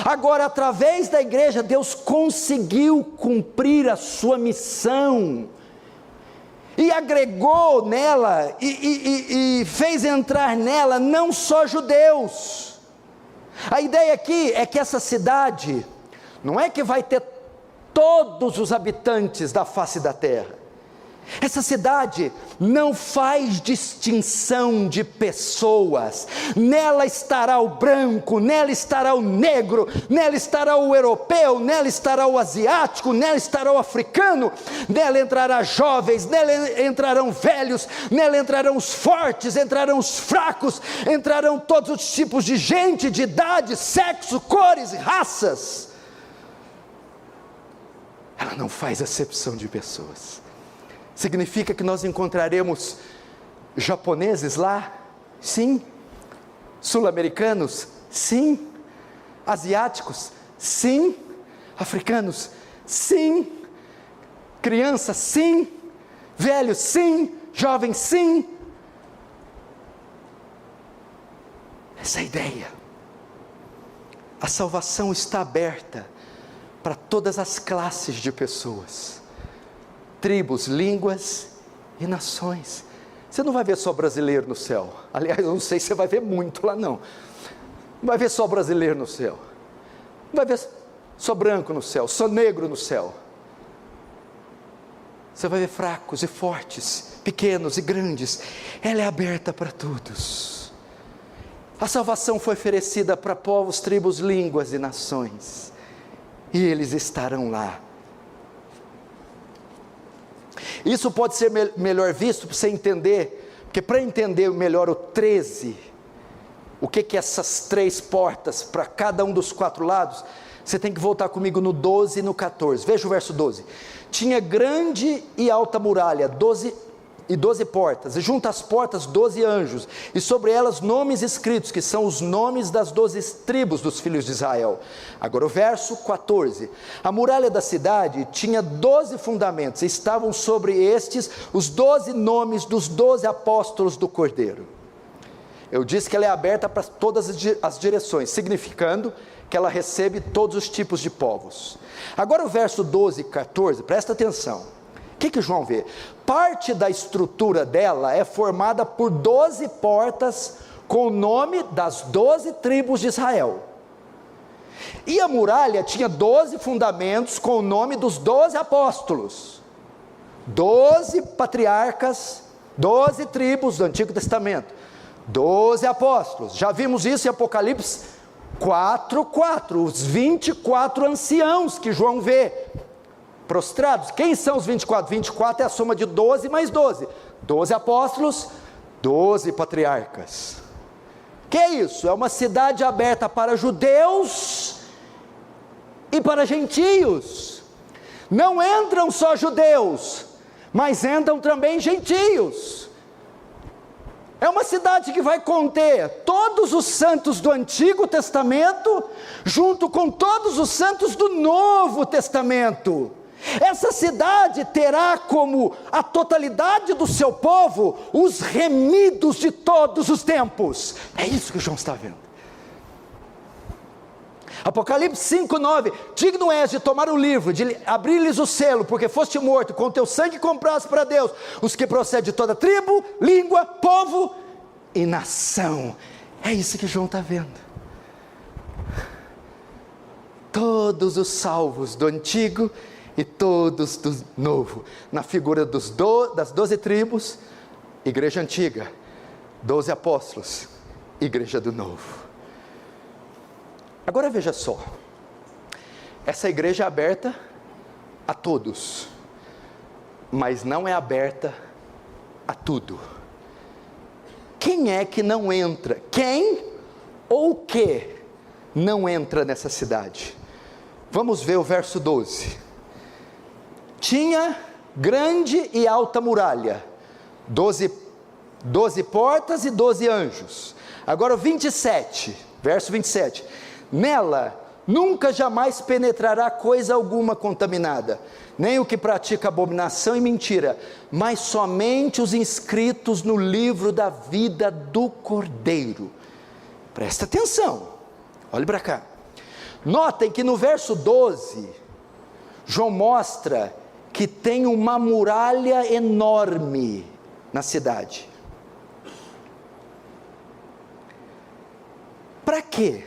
Agora, através da igreja, Deus conseguiu cumprir a sua missão, e agregou nela, e fez entrar nela, não só judeus. A ideia aqui é que essa cidade, não é que vai ter todos os habitantes da face da terra. Essa cidade não faz distinção de pessoas. Nela estará o branco, nela estará o negro, nela estará o europeu, nela estará o asiático, nela estará o africano, nela entrará jovens, nela entrarão velhos, nela entrarão os fortes, entrarão os fracos, entrarão todos os tipos de gente, de idade, sexo, cores e raças. Ela não faz acepção de pessoas. Significa que nós encontraremos japoneses lá? Sim. Sul-americanos? Sim. Asiáticos? Sim. Africanos? Sim. Crianças? Sim. Velhos? Sim. Jovens? Sim. Essa é a ideia. A salvação está aberta para todas as classes de pessoas, tribos, línguas e nações. Você não vai ver só brasileiro no céu. Aliás, eu não sei se você vai ver muito lá não. Não vai ver só brasileiro no céu. Não vai ver só branco no céu, só negro no céu. Você vai ver fracos e fortes, pequenos e grandes. Ela é aberta para todos. A salvação foi oferecida para povos, tribos, línguas e nações, e eles estarão lá. Isso pode ser melhor visto para você entender, porque para entender melhor o 13, o que é essas 3 portas para cada um dos 4 lados, você tem que voltar comigo no 12 e no 14, veja o verso 12. Tinha grande e alta muralha, 12 portas, e junto às portas 12 anjos, e sobre elas nomes escritos, que são os nomes das 12 tribos dos filhos de Israel. Agora o verso 14, a muralha da cidade tinha 12 fundamentos, e estavam sobre estes os 12 nomes dos 12 apóstolos do Cordeiro. Eu disse que ela é aberta para todas as direções, significando que ela recebe todos os tipos de povos. Agora o verso 12 e 14, presta atenção. O que João vê? Parte da estrutura dela é formada por 12 portas com o nome das 12 tribos de Israel. E a muralha tinha 12 fundamentos com o nome dos 12 apóstolos. 12 patriarcas, 12 tribos do Antigo Testamento, 12 apóstolos. Já vimos isso em Apocalipse 4:4, os 24 anciãos que João vê prostrados. Quem são os 24? 24 é a soma de 12 mais 12. 12 apóstolos, 12 patriarcas. Que é isso? É uma cidade aberta para judeus e para gentios. Não entram só judeus, mas entram também gentios. É uma cidade que vai conter todos os santos do Antigo Testamento, junto com todos os santos do Novo Testamento. Essa cidade terá como a totalidade do seu povo os remidos de todos os tempos. É isso que João está vendo. Apocalipse 5:9, digno és de tomar o livro, de abrir-lhes o selo, porque foste morto, com teu sangue compraste para Deus os que procedem de toda tribo, língua, povo e nação. É isso que João está vendo. Todos os salvos do antigo e todos do novo, na figura das 12 tribos, igreja antiga, 12 apóstolos, igreja do novo. Agora veja só, essa igreja é aberta a todos, mas não é aberta a tudo. Quem é que não entra? Quem ou o que não entra nessa cidade? Vamos ver o verso 12. Tinha grande e alta muralha, 12 portas e 12 anjos. Agora o 27, verso 27. Nela nunca jamais penetrará coisa alguma contaminada, nem o que pratica abominação e mentira, mas somente os inscritos no livro da vida do Cordeiro. Presta atenção, olhe para cá. Notem que no verso 12, João mostra que tem uma muralha enorme na cidade. Para quê?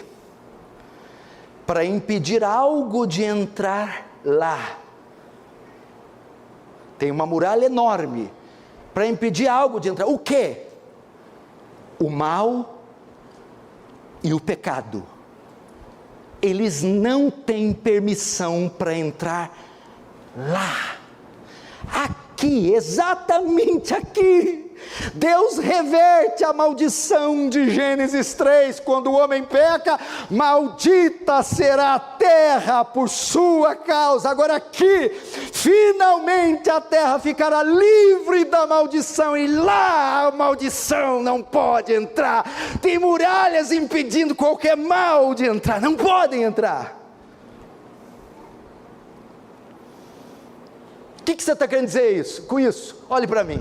Para impedir algo de entrar lá. Tem uma muralha enorme para impedir algo de entrar. O quê? O mal e o pecado. Eles não têm permissão para entrar lá. Aqui, exatamente aqui, Deus reverte a maldição de Gênesis 3, quando o homem peca, maldita será a terra por sua causa. Agora aqui, finalmente a terra ficará livre da maldição, e lá a maldição não pode entrar. Tem muralhas impedindo qualquer mal de entrar, não podem entrar. O que você está querendo dizer com isso? Olhe para mim.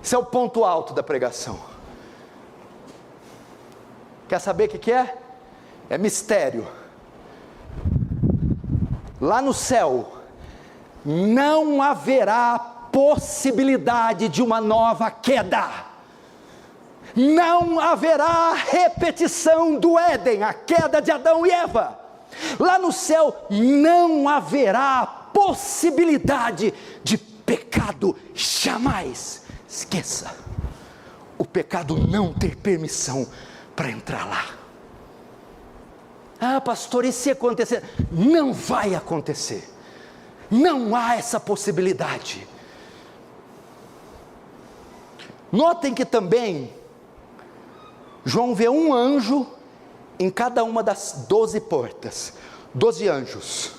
Esse é o ponto alto da pregação. Quer saber o que é? É mistério. Lá no céu, não haverá possibilidade de uma nova queda. Não haverá repetição do Éden, a queda de Adão e Eva. Lá no céu, não haverá possibilidade de pecado, jamais. Esqueça, o pecado não ter permissão para entrar lá. Ah, pastor, e se acontecer? Não vai acontecer, não há essa possibilidade. Notem que também, João vê um anjo em cada uma das 12 portas, 12 anjos.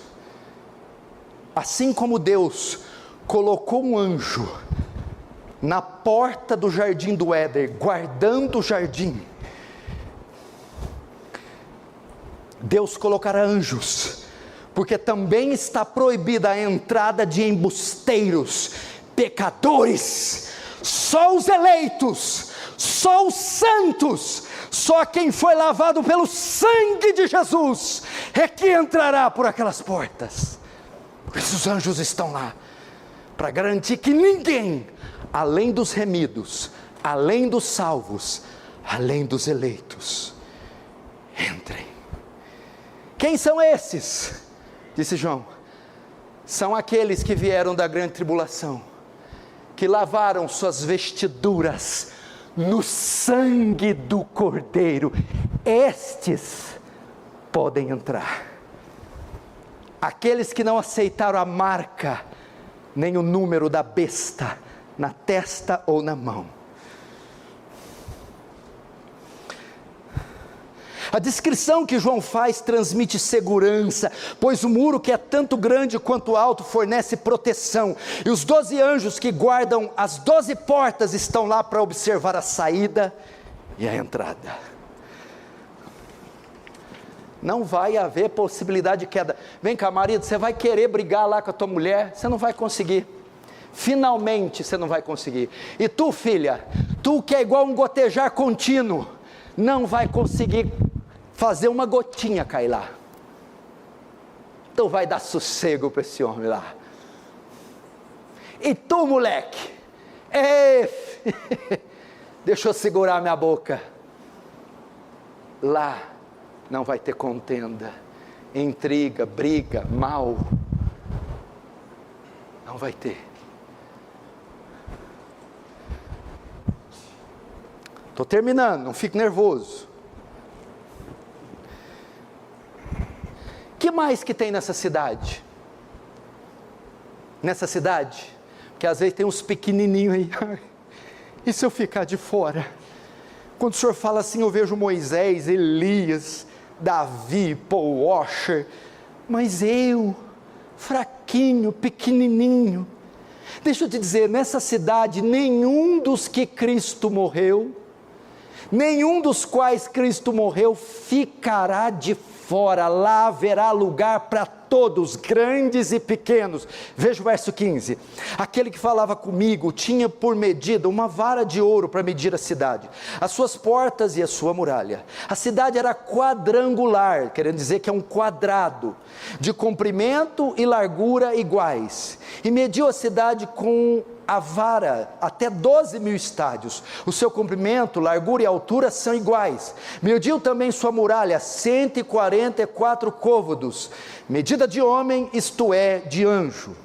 Assim como Deus colocou um anjo na porta do jardim do Éden, guardando o jardim, Deus colocará anjos, porque também está proibida a entrada de embusteiros, pecadores. Só os eleitos, só os santos, só quem foi lavado pelo sangue de Jesus é que entrará por aquelas portas. Por isso os anjos estão lá, para garantir que ninguém, além dos remidos, além dos salvos, além dos eleitos, entrem. Quem são esses? Disse João. São aqueles que vieram da grande tribulação, que lavaram suas vestiduras no sangue do Cordeiro. Estes podem entrar. Aqueles que não aceitaram a marca, nem o número da besta, na testa ou na mão. A descrição que João faz transmite segurança, pois o muro, que é tanto grande quanto alto, fornece proteção, e os 12 anjos que guardam as 12 portas estão lá para observar a saída e a entrada. Não vai haver possibilidade de queda. Vem cá, marido, você vai querer brigar lá com a tua mulher, você não vai conseguir. Finalmente você não vai conseguir. E tu, filha, tu que é igual um gotejar contínuo, não vai conseguir fazer uma gotinha cair lá. Tu vai dar sossego para esse homem lá. E tu, moleque, deixa eu segurar minha boca. Lá não vai ter contenda, intriga, briga, mal. Não vai ter. Estou terminando, não fique nervoso. O que mais que tem nessa cidade? Nessa cidade? Porque às vezes tem uns pequenininhos aí. E se eu ficar de fora? Quando o senhor fala assim, eu vejo Moisés, Elias, Davi, Paul Washer. Mas eu, fraquinho, pequenininho. Deixa eu te dizer, nessa cidade, nenhum dos que Cristo morreu, nenhum dos quais Cristo morreu, ficará de fora. Lá haverá lugar para todos, grandes e pequenos. Veja o verso 15. Aquele que falava comigo tinha por medida uma vara de ouro para medir a cidade, as suas portas e a sua muralha. A cidade era quadrangular, querendo dizer que é um quadrado, de comprimento e largura iguais, e mediu a cidade com a vara até 12.000 estádios. O seu comprimento, largura e altura são iguais. Mediu também sua muralha, 144 côvados, medida de homem, isto é, de anjo.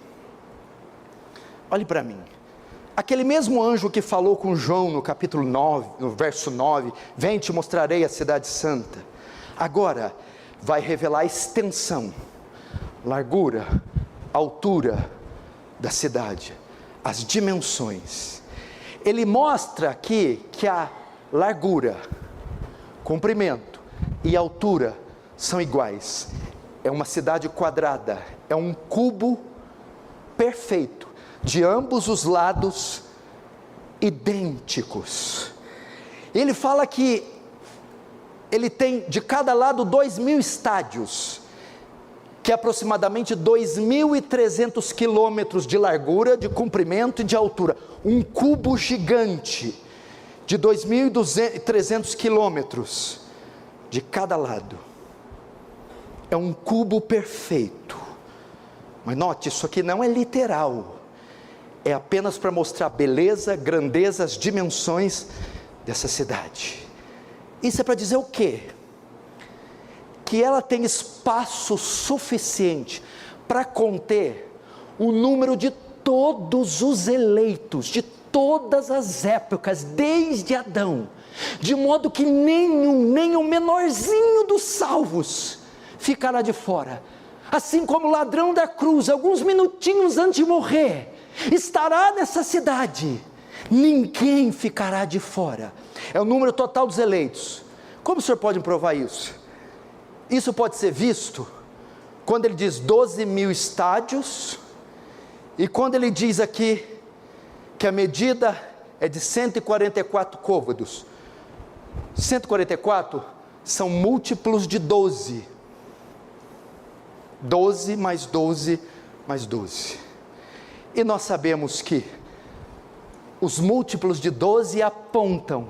Olhe para mim, aquele mesmo anjo que falou com João no capítulo 9, no verso 9, vem, te mostrarei a cidade santa, agora vai revelar a extensão, largura, altura da cidade, as dimensões. Ele mostra aqui que a largura, comprimento e altura são iguais. É uma cidade quadrada, é um cubo perfeito, de ambos os lados idênticos. Ele fala que ele tem de cada lado 2.000 estádios, que é aproximadamente 2.300 quilômetros de largura, de comprimento e de altura. Um cubo gigante, de 2.300 quilômetros, de cada lado. É um cubo perfeito. Mas note, isso aqui não é literal. É apenas para mostrar a beleza, grandeza, as dimensões dessa cidade. Isso é para dizer o quê? Que ela tem espaço suficiente para conter o número de todos os eleitos, de todas as épocas, desde Adão, de modo que nem o menorzinho dos salvos ficará de fora. Assim como o ladrão da cruz, alguns minutinhos antes de morrer, estará nessa cidade, ninguém ficará de fora. É o número total dos eleitos. Como o senhor pode provar isso? Isso pode ser visto quando ele diz 12.000 estádios, e quando ele diz aqui que a medida é de 144 côvados. 144 são múltiplos de 12. 12 mais 12 mais 12. E nós sabemos que os múltiplos de 12 apontam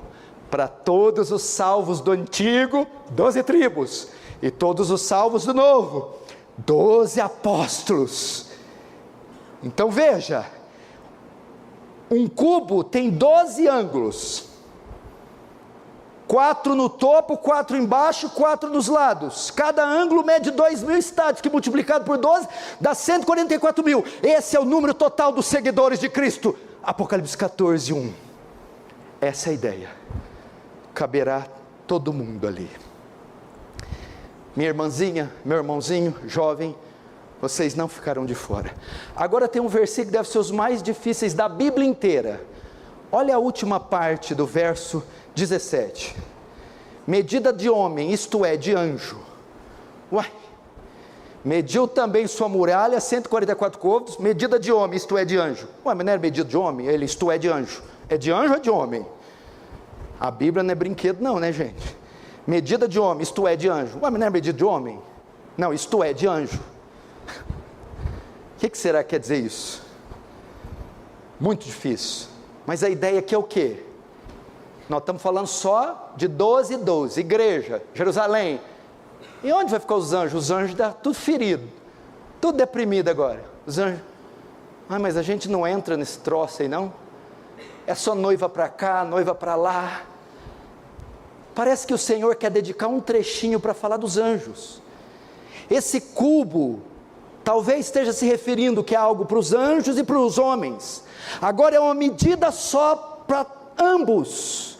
para todos os salvos do antigo, 12 tribos, e todos os salvos do novo, 12 apóstolos. Então veja, um cubo tem 12 ângulos, 4 no topo, 4 embaixo, 4 nos lados. Cada ângulo mede 2.000 estádios, que multiplicado por 12 dá 144.000. Esse é o número total dos seguidores de Cristo. Apocalipse 14, 1. Essa é a ideia. Caberá todo mundo ali. Minha irmãzinha, meu irmãozinho, jovem, vocês não ficarão de fora. Agora tem um versículo que deve ser os mais difíceis da Bíblia inteira. Olha a última parte do verso 17. Medida de homem, isto é, de anjo. Uai, mediu também sua muralha, 144 côvados, medida de homem, isto é, de anjo. Uai, mas não era medida de homem? Ele, isto é, de anjo. É de anjo ou é de homem? A Bíblia não é brinquedo não, né, gente? medida de homem, isto é, de anjo. Ué, mas não é medida de homem? Não, isto é, de anjo. O que será que quer dizer isso? Muito difícil. Mas a ideia aqui é o quê? Nós estamos falando só de 12 e 12, igreja, Jerusalém. E onde vai ficar os anjos? Os anjos estão tudo ferido, tudo deprimido agora. Os anjos, mas a gente não entra nesse troço aí não? É só noiva para cá, noiva para lá. Parece que o Senhor quer dedicar um trechinho para falar dos anjos. Esse cubo, talvez esteja se referindo que é algo para os anjos e para os homens. Agora é uma medida só para ambos.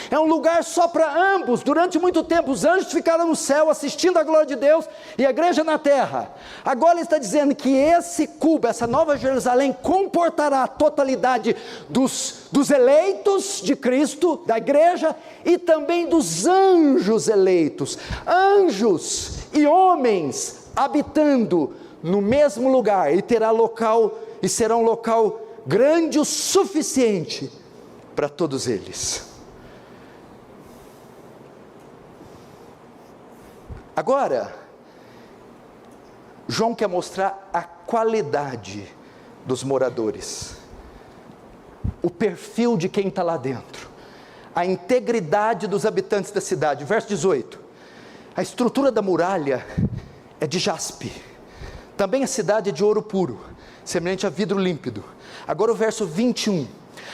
É um lugar só para ambos. Durante muito tempo os anjos ficaram no céu assistindo a glória de Deus e a igreja na terra. Agora ele está dizendo que esse cubo, essa nova Jerusalém, comportará a totalidade dos eleitos de Cristo, da igreja, e também dos anjos eleitos. Anjos e homens habitando no mesmo lugar, e será um local grande o suficiente para todos eles. Agora, João quer mostrar a qualidade dos moradores, o perfil de quem está lá dentro, a integridade dos habitantes da cidade. Verso 18, a estrutura da muralha é de jaspe, também a cidade é de ouro puro, semelhante a vidro límpido. Agora o verso 21,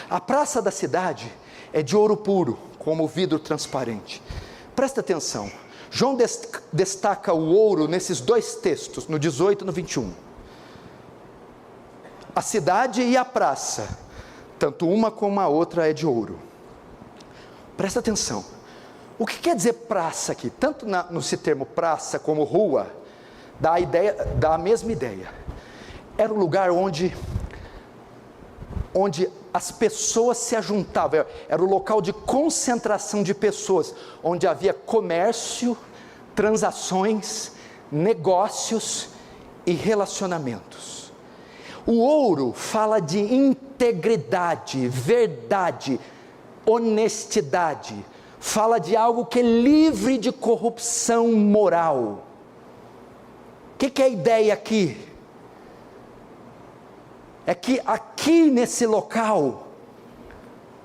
a praça da cidade é de ouro puro, como vidro transparente. Presta atenção, João destaca o ouro nesses dois textos, no 18 e no 21. A cidade e a praça, tanto uma como a outra é de ouro. Presta atenção, o que quer dizer praça aqui? Tanto nesse termo praça como rua, dá a mesma ideia. Era um lugar onde as pessoas se ajuntavam, era o local de concentração de pessoas, onde havia comércio, transações, negócios e relacionamentos. O ouro fala de integridade, verdade, honestidade, fala de algo que é livre de corrupção moral. O que é a ideia aqui? É que aqui nesse local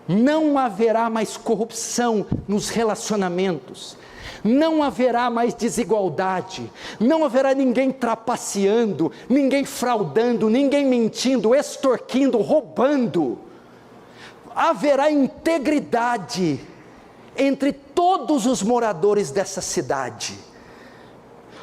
não haverá mais corrupção nos relacionamentos, não haverá mais desigualdade, não haverá ninguém trapaceando, ninguém fraudando, ninguém mentindo, extorquindo, roubando. Haverá integridade entre todos os moradores dessa cidade.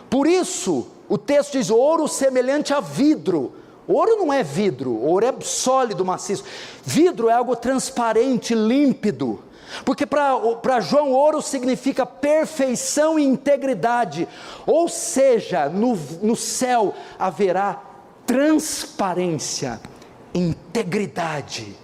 Por isso o texto diz ouro semelhante a vidro. Ouro não é vidro, ouro é sólido, maciço. Vidro é algo transparente, límpido. Porque para João, ouro significa perfeição e integridade. Ou seja, no céu haverá transparência, integridade.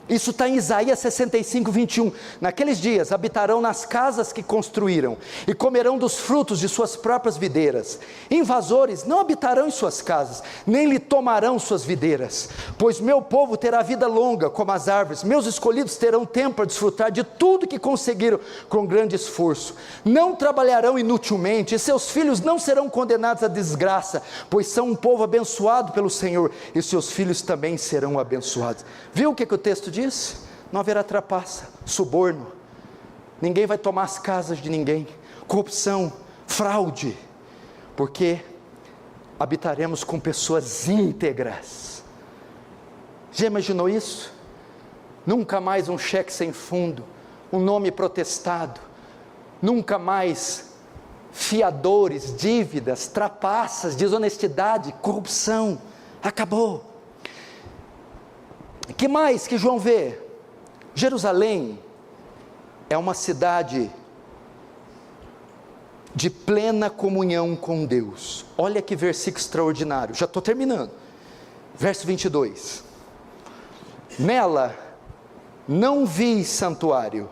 Isso está em Isaías 65, 21. Naqueles dias habitarão nas casas que construíram e comerão dos frutos de suas próprias videiras. Invasores não habitarão em suas casas, nem lhe tomarão suas videiras, pois meu povo terá vida longa como as árvores, meus escolhidos terão tempo para desfrutar de tudo que conseguiram com grande esforço. Não trabalharão inutilmente, e seus filhos não serão condenados à desgraça, pois são um povo abençoado pelo Senhor, e seus filhos também serão abençoados. Viu o que o texto diz? Não haverá trapaça, suborno, ninguém vai tomar as casas de ninguém, corrupção, fraude, porque habitaremos com pessoas íntegras. Já imaginou isso? Nunca mais um cheque sem fundo, um nome protestado, nunca mais fiadores, dívidas, trapaças, desonestidade, corrupção. Acabou. Que mais que João vê? Jerusalém é uma cidade de plena comunhão com Deus. Olha que versículo extraordinário, já estou terminando. Verso 22. Nela não vi santuário,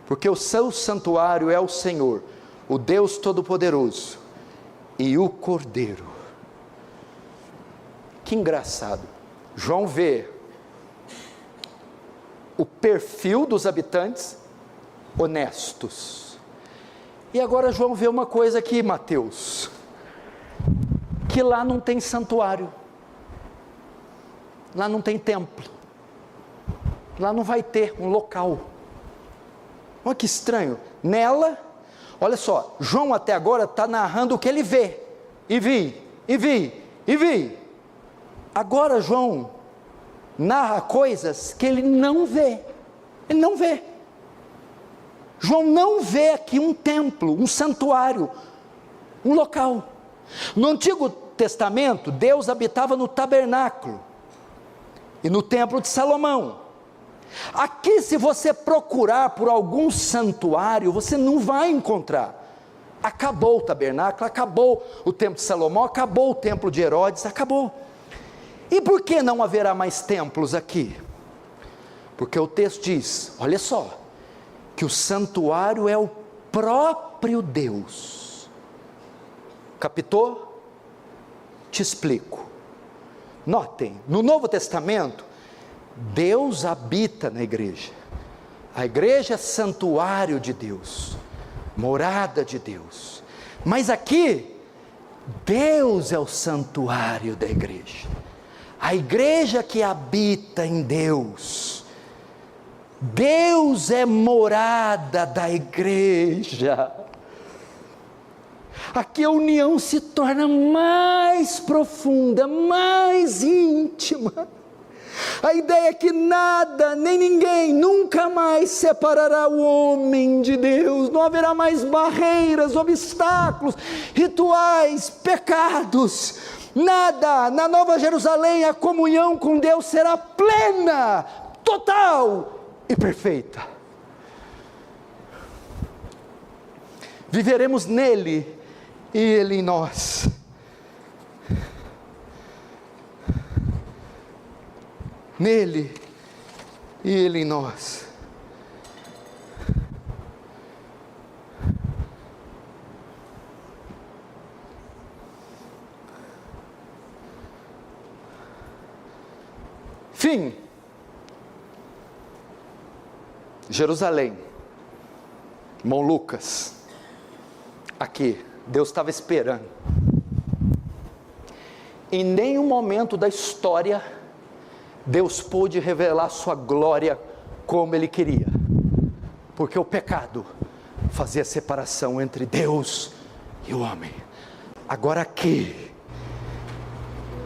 porque o seu santuário é o Senhor, o Deus Todo-Poderoso, e o Cordeiro. Que engraçado. João vê o perfil dos habitantes honestos, E agora João vê uma coisa aqui, Mateus, que lá não tem santuário, lá não tem templo, lá não vai ter um local. Olha que estranho, nela, olha só, João até agora está narrando o que ele vê, e vi. Agora João narra coisas que ele não vê. João não vê aqui um templo, um santuário, um local. No Antigo Testamento, Deus habitava no tabernáculo e no templo de Salomão. Aqui, se você procurar por algum santuário, você não vai encontrar. Acabou o tabernáculo, acabou o templo de Salomão, acabou o templo de Herodes, acabou. E por que não haverá mais templos aqui? Porque o texto diz, olha só, que o santuário é o próprio Deus. Captou? Te explico. Notem, no Novo Testamento, Deus habita na igreja. A igreja é santuário de Deus, morada de Deus. Mas aqui, Deus é o santuário da igreja. A igreja que habita em Deus. Deus é morada da igreja. Aqui a união se torna mais profunda, mais íntima. A ideia é que nada, nem ninguém, nunca mais separará o homem de Deus. Não haverá mais barreiras, obstáculos, rituais, pecados. Nada. Na Nova Jerusalém a comunhão com Deus será plena, total e perfeita. Viveremos nele e ele em nós. Nele e ele em nós. Fim. Jerusalém. Irmão Lucas. Aqui, Deus estava esperando. Em nenhum momento da história, Deus pôde revelar sua glória como Ele queria. Porque o pecado fazia separação entre Deus e o homem. Agora aqui,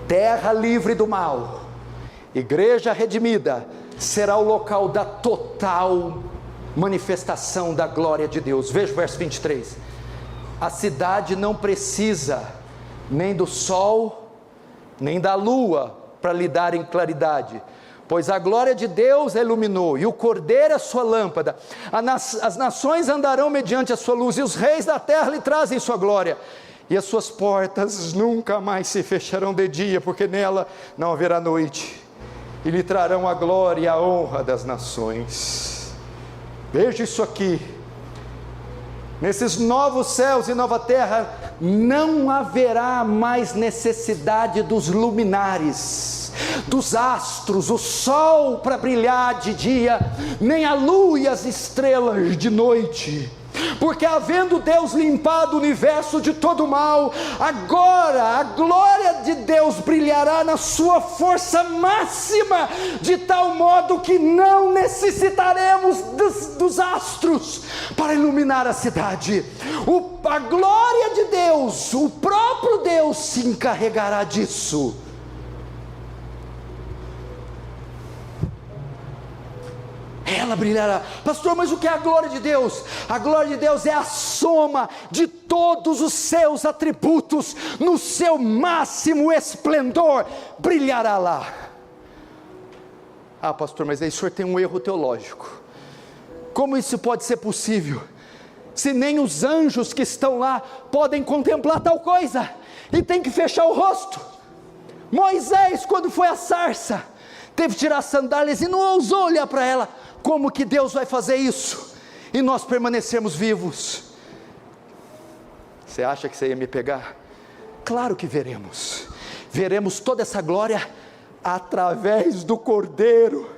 terra livre do mal, igreja redimida, será o local da total manifestação da glória de Deus. Veja o verso 23. A cidade não precisa nem do sol, nem da lua, para lhe darem claridade, pois a glória de Deus a iluminou, e o Cordeiro é a sua lâmpada. As nações andarão mediante a sua luz, e os reis da terra lhe trazem sua glória, e as suas portas nunca mais se fecharão de dia, porque nela não haverá noite, e lhe trarão a glória e a honra das nações. Veja isso aqui, nesses novos céus e nova terra, não haverá mais necessidade dos luminares, dos astros, o sol para brilhar de dia, nem a lua e as estrelas de noite, porque havendo Deus limpado o universo de todo mal, agora a glória de Deus brilhará na sua força máxima, de tal modo que não necessitaremos dos astros para iluminar a cidade. A glória de Deus, o próprio Deus se encarregará disso. Ela brilhará. Pastor, mas o que é a glória de Deus? A glória de Deus é a soma de todos os seus atributos, no seu máximo esplendor, brilhará lá. Ah, pastor, mas aí o senhor tem um erro teológico. Como isso pode ser possível? Se nem os anjos que estão lá podem contemplar tal coisa, e tem que fechar o rosto. Moisés, quando foi à sarça, teve que tirar as sandálias e não ousou olhar para ela. Como que Deus vai fazer isso e nós permanecermos vivos? Você acha que você ia me pegar? Claro que veremos toda essa glória através do Cordeiro,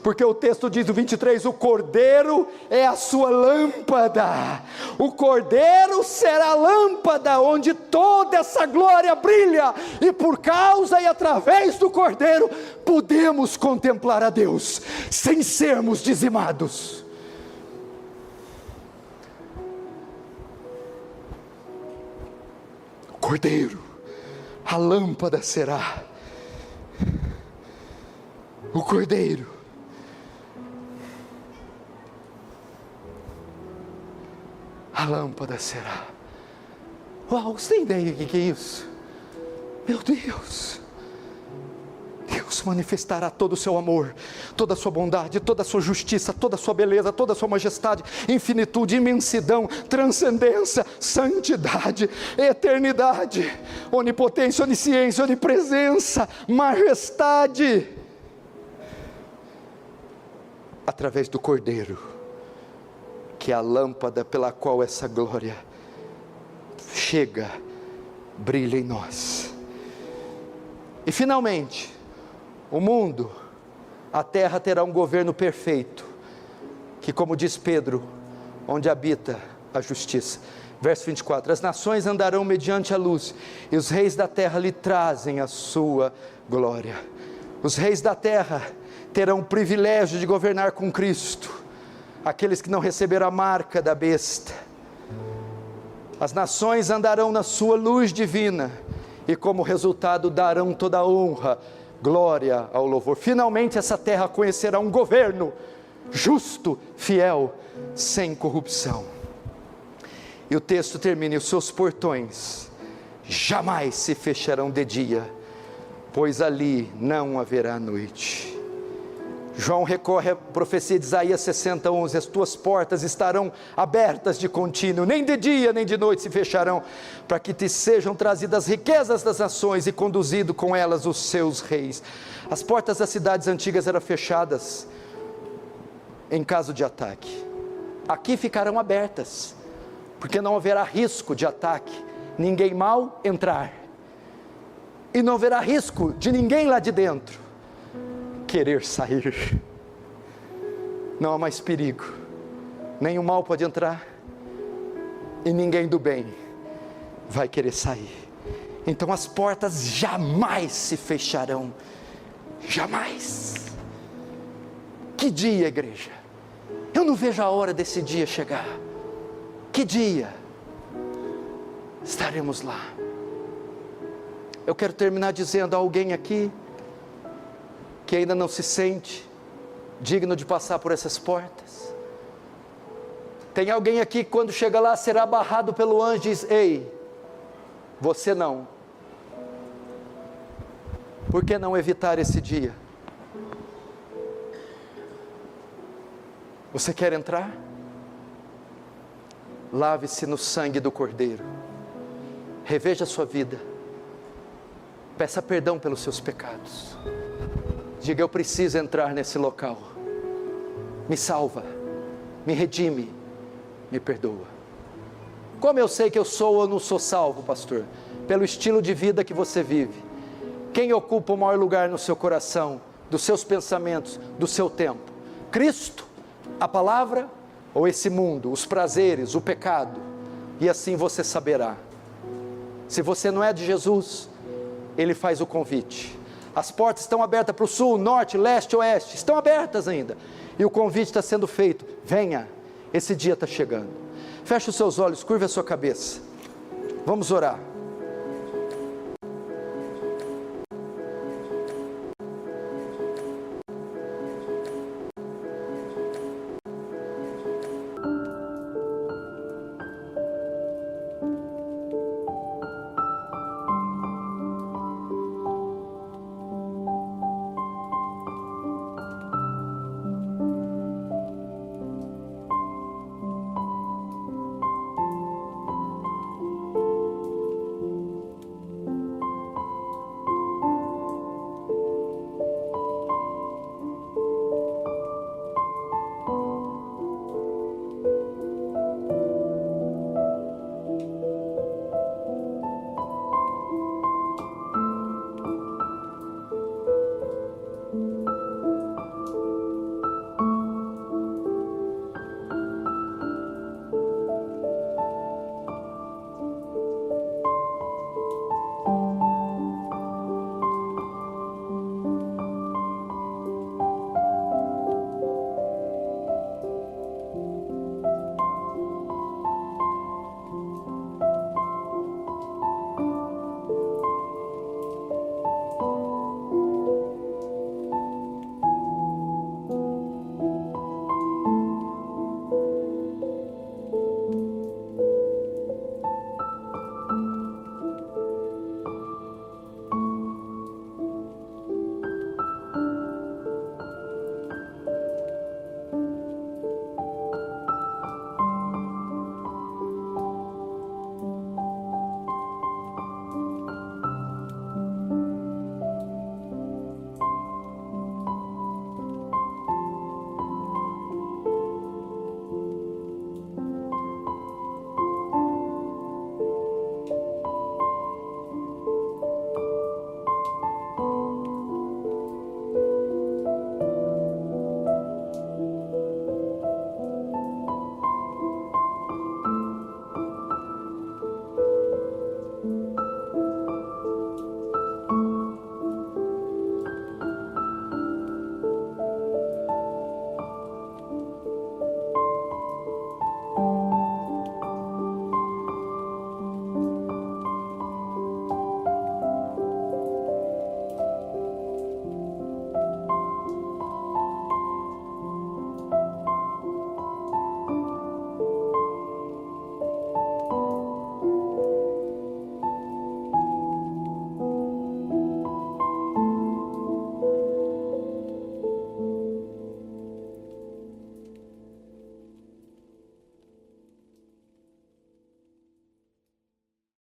porque o texto diz no 23, o Cordeiro é a sua lâmpada, o Cordeiro será a lâmpada onde toda essa glória brilha, e por causa e através do Cordeiro, podemos contemplar a Deus, sem sermos dizimados. O Cordeiro, a lâmpada será, o Cordeiro, a lâmpada será. Uau, você tem ideia do que é isso? Meu Deus, Deus manifestará todo o seu amor, toda a sua bondade, toda a sua justiça, toda a sua beleza, toda a sua majestade, infinitude, imensidão, transcendência, santidade, eternidade, onipotência, onisciência, onipresença, majestade, através do Cordeiro, que é a lâmpada pela qual essa glória chega, brilha em nós. E finalmente, o mundo, a terra terá um governo perfeito, que, como diz Pedro, onde habita a justiça. Verso 24, as nações andarão mediante a luz, e os reis da terra lhe trazem a sua glória. Os reis da terra terão o privilégio de governar com Cristo, aqueles que não receberam a marca da besta. As nações andarão na sua luz divina, e como resultado darão toda a honra, glória ao louvor. Finalmente essa terra conhecerá um governo justo, fiel, sem corrupção. E o texto termina, e os seus portões jamais se fecharão de dia, pois ali não haverá noite. João recorre à profecia de Isaías 60:11, as tuas portas estarão abertas de contínuo, nem de dia nem de noite se fecharão, para que te sejam trazidas as riquezas das nações e conduzido com elas os seus reis. As portas das cidades antigas eram fechadas em caso de ataque, aqui ficarão abertas, porque não haverá risco de ataque, ninguém mau entrar, e não haverá risco de ninguém lá de dentro querer sair. Não há mais perigo, nem o mal pode entrar, e ninguém do bem vai querer sair. Então as portas jamais se fecharão, jamais. Que dia, igreja? Eu não vejo a hora desse dia chegar. Que dia estaremos lá? Eu quero terminar dizendo a alguém aqui que ainda não se sente digno de passar por essas portas. Tem alguém aqui que quando chega lá será barrado pelo anjo e diz: ei, você não. Por que não evitar esse dia? Você quer entrar? Lave-se no sangue do Cordeiro, reveja a sua vida, peça perdão pelos seus pecados, diga: eu preciso entrar nesse local, me salva, me redime, me perdoa. Como eu sei que eu sou ou não sou salvo, pastor? Pelo estilo de vida que você vive. Quem ocupa o maior lugar no seu coração, dos seus pensamentos, do seu tempo? Cristo, a palavra, ou esse mundo, os prazeres, o pecado? E assim você saberá. Se você não é de Jesus, Ele faz o convite. As portas estão abertas para o sul, norte, leste, oeste, estão abertas ainda, e o convite está sendo feito: venha, esse dia está chegando. Feche os seus olhos, curva a sua cabeça, vamos orar.